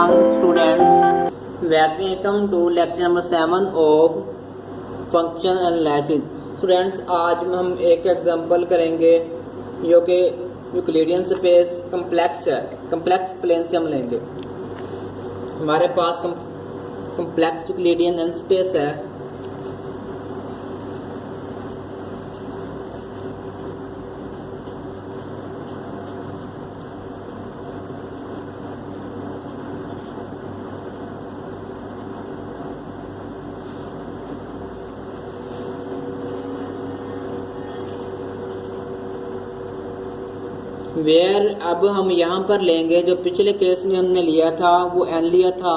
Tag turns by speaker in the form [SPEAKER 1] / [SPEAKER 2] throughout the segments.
[SPEAKER 1] Assalamu students, welcome to lecture number 7 of function analysis। Students आज हम एक example करेंगे जो कि यूक्लिडियन स्पेस कम्प्लेक्स है। कम्प्लेक्स प्लेन से हम लेंगे। हमारे पास कम्प्लेक्स यूक्लिडियन स्पेस है। वेयर अब हम यहाँ पर लेंगे, जो पिछले केस में हमने लिया था वो n लिया था,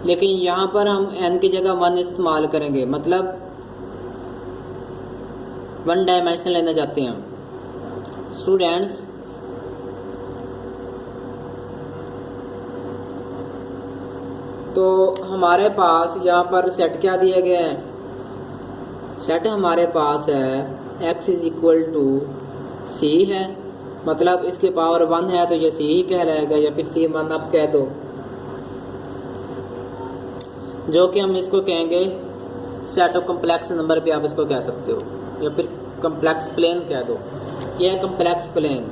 [SPEAKER 1] लेकिन यहाँ पर हम n की जगह 1 इस्तेमाल करेंगे, मतलब 1 डायमेंशन लेना चाहते हैं स्टूडेंट्स। तो हमारे पास यहाँ पर सेट क्या दिया गया है? सेट हमारे पास है x इज इक्वल टू सी है, मतलब इसके पावर 1 है तो ये सी ही कहलाएगा, या फिर सी 1 आप कह दो, जो कि हम इसको कहेंगे सेट ऑफ कम्प्लेक्स नंबर भी आप इसको कह सकते हो, या फिर कम्प्लेक्स प्लेन कह दो। ये है कम्प्लेक्स प्लेन।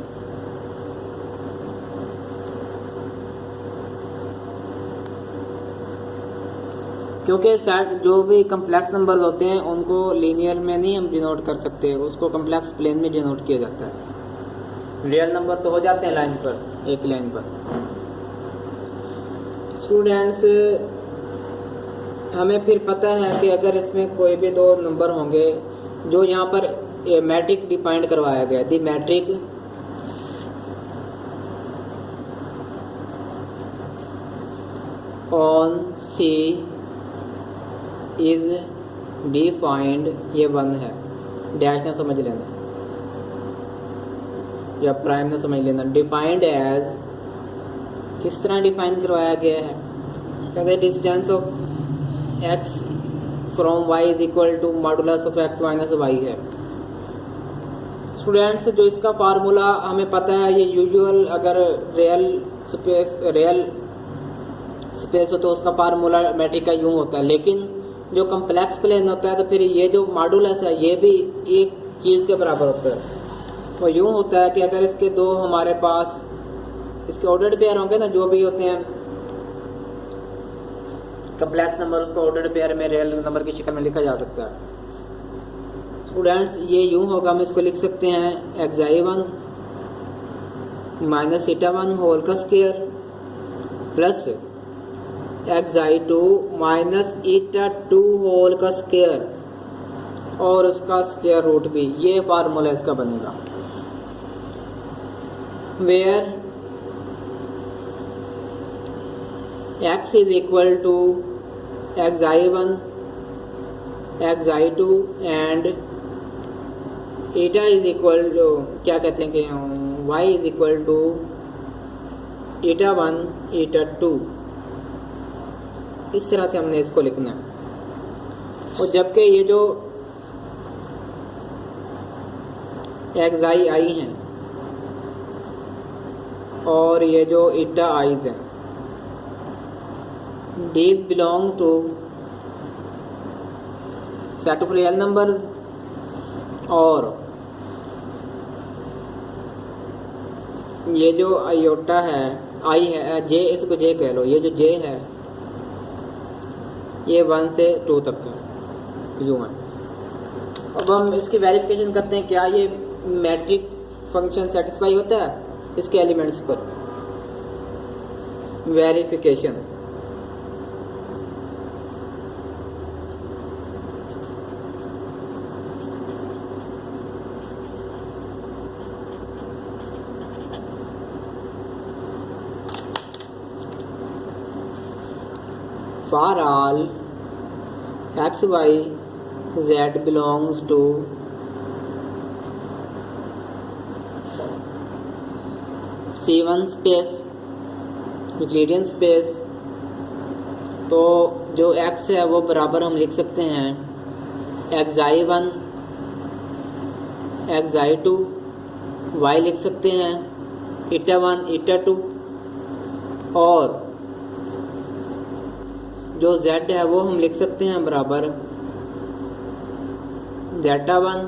[SPEAKER 1] क्योंकि सेट जो भी कम्प्लेक्स नंबर होते हैं उनको लीनियर में नहीं हम डिनोट कर सकते, उसको कम्प्लेक्स प्लेन में डिनोट किया जाता है। रियल नंबर तो हो जाते हैं लाइन पर, एक लाइन पर। स्टूडेंट्स हमें फिर पता है कि अगर इसमें कोई भी दो नंबर होंगे, जो यहाँ पर मैट्रिक डिफाइंड करवाया गया, the metric on C is defined, ये 1 है, डैश ना समझ लेना या प्राइम में समझ लेना। डिफाइंड एज, किस तरह डिफाइन करवाया गया है? कहते distance of x from y is equal to modulus of x minus y है। स्टूडेंट्स जो इसका फार्मूला हमें पता है, ये यूजुअल अगर रियल स्पेस हो तो उसका फार्मूला मैट्रिक का यूँ होता है, लेकिन जो कम्प्लेक्स प्लेन होता है तो फिर ये जो मॉडुलस है ये भी एक चीज़ के बराबर होता है। वो यूँ होता है कि अगर इसके दो हमारे पास इसके ऑर्डर्ड पेयर होंगे ना, जो भी होते हैं कम्प्लेक्स नंबर, उसको ऑर्डर्ड पेयर में रियल नंबर की शक्ल में लिखा जा सकता है। स्टूडेंट्स ये यूँ होगा, हम इसको लिख सकते हैं xi1 माइनस θ1 होल का square plus xi2 minus η2 whole का स्क्वायर और उसका स्क्वायर रूट भी। ये फार्मूला इसका बनेगा। Where x is equal to xi1 xi2 and is equal to, क्या कहते हैं कि y इज इक्वल टू η1 η2। इस तरह से हमने इसको लिखना है। और जबकि ये जो xi आई हैं और ये जो ईटा आईज हैं, these belong to set of real numbers, और ये जो आयोटा है आई है, जे इसको जे कह लो, ये जो जे है ये 1 से 2 तक है, यूँ है। अब हम इसकी वेरिफिकेशन करते हैं, क्या ये मैट्रिक फंक्शन सेटिस्फाई होता है इसके एलिमेंट्स पर। Verification for all x y z belongs to C1 space Euclidean space, तो जो x है वो बराबर हम लिख सकते हैं xi1 xi2, y लिख सकते हैं η1 η2, और जो z है वो हम लिख सकते हैं बराबर z1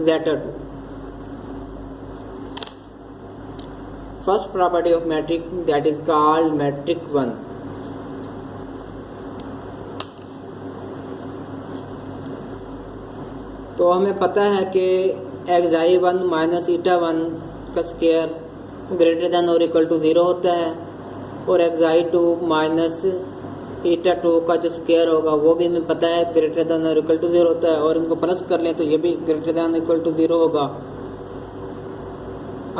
[SPEAKER 1] z2। First property of metric that is called metric 1। तो हमें पता है कि xi1 माइनस ईटा1 का स्क्वायर ग्रेटर देन और इक्वल टू 0 होता है, और xi2 माइनस ईटा2 का जो स्क्वायर होगा वो भी हमें पता है ग्रेटर देन और इक्वल टू 0 होता है, और इनको प्लस कर लें तो ये भी ग्रेटर देन इक्वल टू 0 होगा।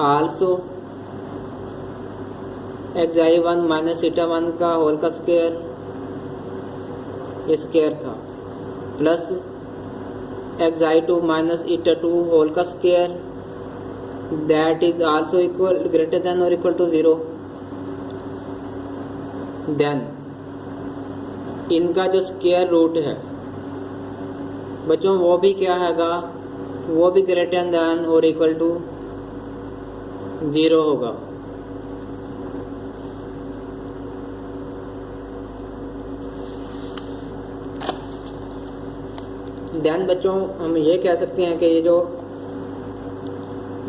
[SPEAKER 1] आल्सो xi1 माइनस ईटा1 का होल का स्क्वायर ये स्क्वायर था, प्लस xi2 माइनस ईटा2 होल का square that is also equal greater than और इक्वल टू 0। देन इनका जो स्क्वायर रूट है बच्चों वो भी क्या हैगा, वो भी ग्रेटर देन और इक्वल टू 0 होगा। देन बच्चों हम ये कह सकते हैं कि ये जो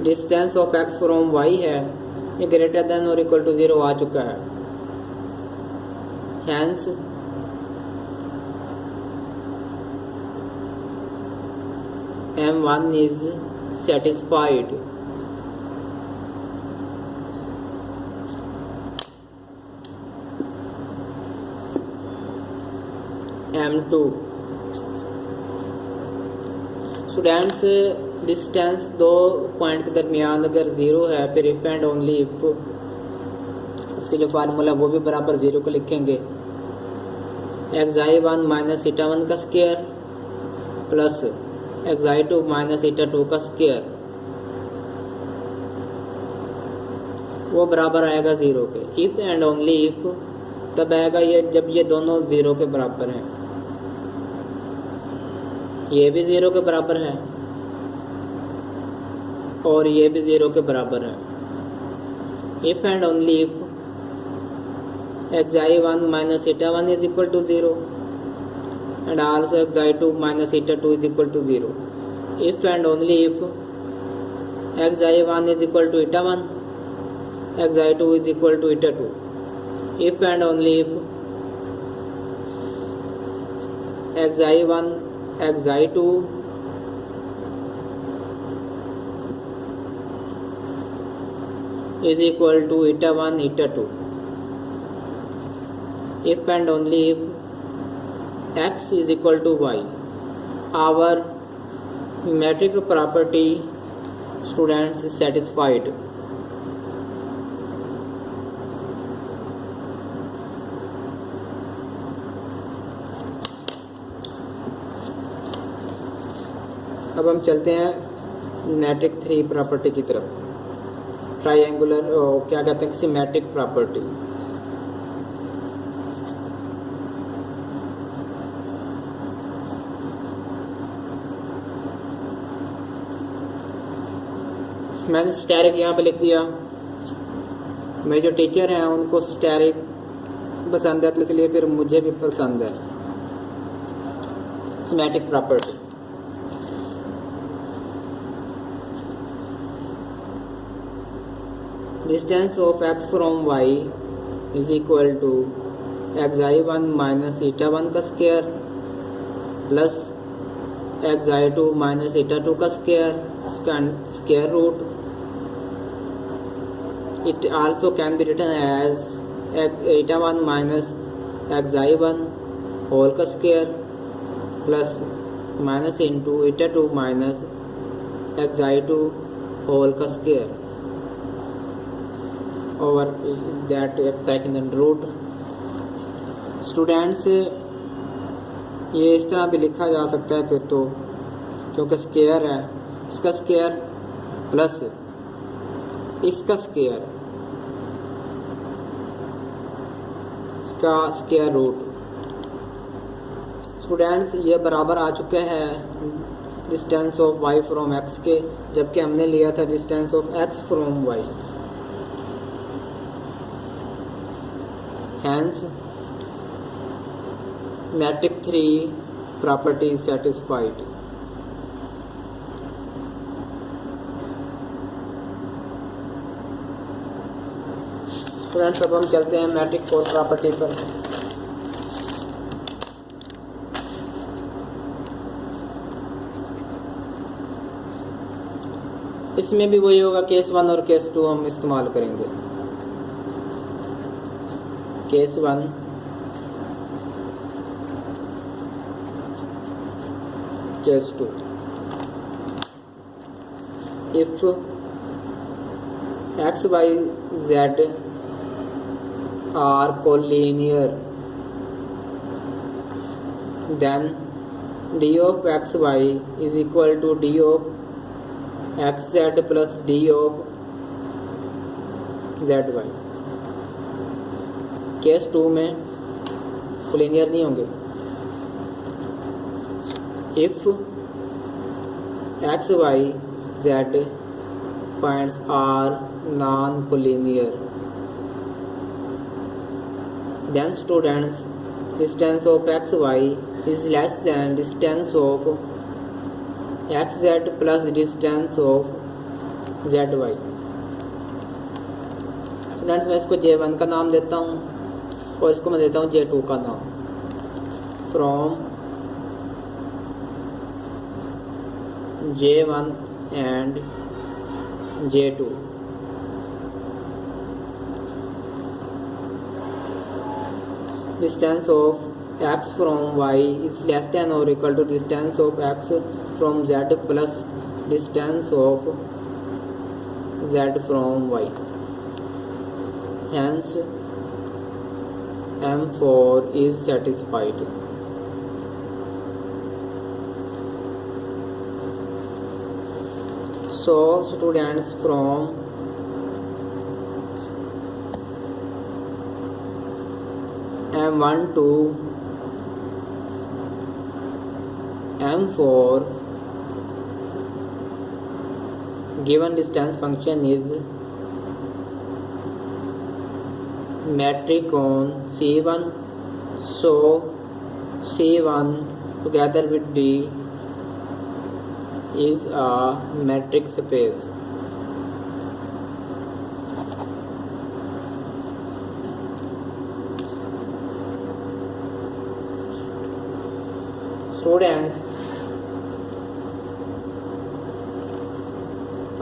[SPEAKER 1] distance of x from y है ये ग्रेटर देन और इक्वल टू 0 आ चुका है। Hence m1 is satisfied. m2 students distance दो पॉइंट के दरमियान अगर 0 है फिर इफ एंड ओनली इफ इसके जो फार्मूला वो भी बराबर 0 को लिखेंगे। xi1 माइनस ईटा1 का square plus xi2 minus eta two का स्क्वायर वो बराबर आएगा 0 के। इफ एंड ओनली इफ तब आएगा ये जब ये दोनों 0 के बराबर हैं, ये भी 0 के बराबर है और ये भी 0 के बराबर है। If and only if xi1 minus eta one is equal to 0 and also xi2 minus eta two is equal to 0। If and only if xi1 is equal to eta one xi2 is equal to eta two. If and only if xi1 xi2 is equal to eta one eta two. if and only if x is equal to y, our metric property students is satisfied। अब हम चलते हैं matric 3 property की तरफ। Triangular क्या कहते हैं symmetric property. मैंने स्टेरिक यहाँ पे लिख दिया। मेरे जो टीचर हैं उनको स्टेरिक पसंद है तो इसलिए फिर मुझे भी पसंद है symmetric property. Distance of x from y is equal to xi1 minus eta one का square plus xi2 minus eta two का square square root. It also can be written as eta one minus xi1 whole का square plus minus into eta two minus xi2 whole का square over that expression and root। Students ये इस तरह भी लिखा जा सकता है फिर तो, क्योंकि स्क्वायर है इसका स्क्वायर प्लस इसका स्क्वायर इसका स्क्वायर रूट। स्टूडेंट्स ये बराबर आ चुके हैं distance of y from x के, जबकि हमने लिया था distance of x from y। Hence metric 3 property is satisfied. Students अब हम चलते हैं मैट्रिक 4 प्रॉपर्टी पर। इसमें भी वही होगा, केस 1 और केस 2 हम इस्तेमाल करेंगे। Case 1 case 2, if x y z are collinear, then d of x y is equal to d of x z plus d of z y। Case 2 में कोलिनियर नहीं होंगे। If x y z points are non collinear, then students distance of xy is less than distance of xz plus distance of zy। Students मैं इसको J1 का नाम देता हूँ और इसको मैं देता हूँ J2 का नाम। From J1 and J2 distance of x from y is less than or equal to distance of x from z plus distance of z from y, hence M4 is satisfied। So students from M1 to M4 given distance function is metric on C1, so C1 together with D is a metric space। Students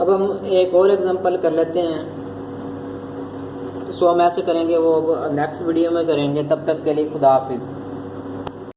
[SPEAKER 1] अब हम एक और example कर लेते हैं। सो हम ऐसे करेंगे, वो नेक्स्ट वीडियो में करेंगे। तब तक के लिए खुदा हाफिज़।